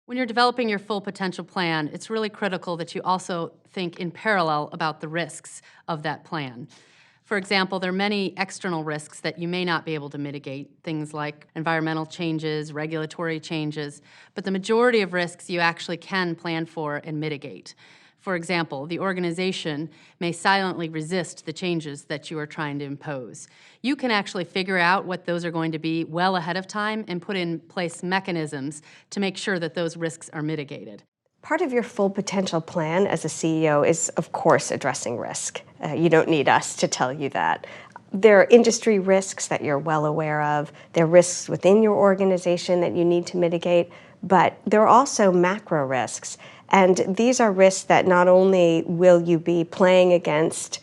When you're developing your full potential plan, it's really critical that you also think in parallel about the risks of that plan. For example, there are many external risks that you may not be able to mitigate, things like environmental changes, regulatory changes, but the majority of risks you actually can plan for and mitigate. For example, the organization may silently resist the changes that you are trying to impose. You can actually figure out what those are going to be well ahead of time and put in place mechanisms to make sure that those risks are mitigated. Part of your full potential plan as a CEO is, of course, addressing risk. You don't need us to tell you that. There are industry risks that you're well aware of. There are risks within your organization that you need to mitigate, but there are also macro risks. And these are risks that not only will you be playing against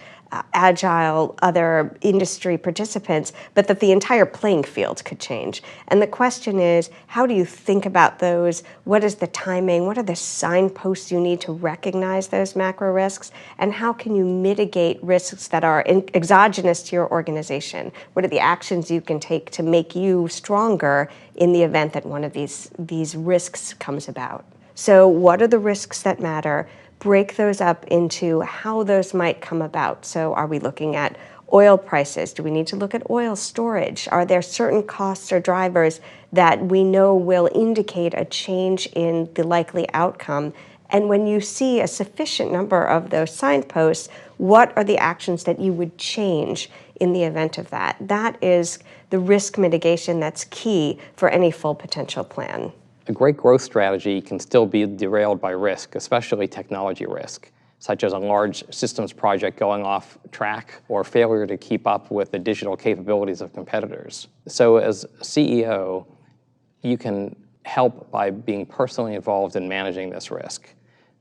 agile other industry participants, but that the entire playing field could change. And the question is, how do you think about those? What is the timing? What are the signposts you need to recognize those macro risks? And how can you mitigate risks that are exogenous to your organization? What are the actions you can take to make you stronger in the event that one of these risks comes about? So what are the risks that matter? Break those up into how those might come about. So are we looking at oil prices? Do we need to look at oil storage? Are there certain costs or drivers that we know will indicate a change in the likely outcome? And when you see a sufficient number of those signposts, what are the actions that you would change in the event of that? That is the risk mitigation that's key for any full potential plan. A great growth strategy can still be derailed by risk, especially technology risk, such as a large systems project going off track or failure to keep up with the digital capabilities of competitors. So as CEO, you can help by being personally involved in managing this risk,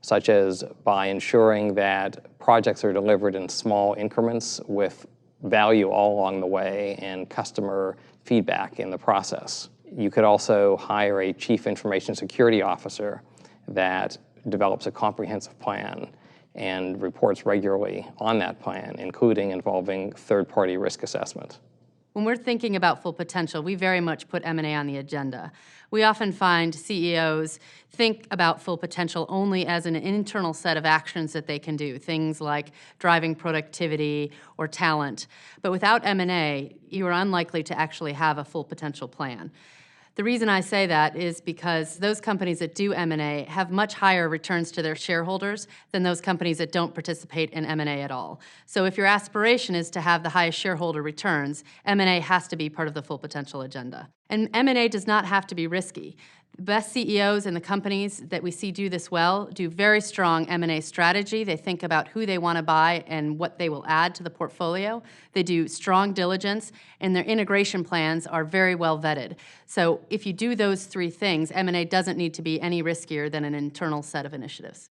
such as by ensuring that projects are delivered in small increments with value all along the way and customer feedback in the process. You could also hire a chief information security officer that develops a comprehensive plan and reports regularly on that plan, including involving third-party risk assessment. When we're thinking about full potential, we very much put M&A on the agenda. We often find CEOs think about full potential only as an internal set of actions that they can do, things like driving productivity or talent. But without M&A, you are unlikely to actually have a full potential plan. The reason I say that is because those companies that do M&A have much higher returns to their shareholders than those companies that don't participate in M&A at all. So if your aspiration is to have the highest shareholder returns, M&A has to be part of the full potential agenda. And M&A does not have to be risky. The best CEOs and the companies that we see do this well do very strong M&A strategy. They think about who they want to buy and what they will add to the portfolio. They do strong diligence, and their integration plans are very well vetted. So if you do those three things, M&A doesn't need to be any riskier than an internal set of initiatives.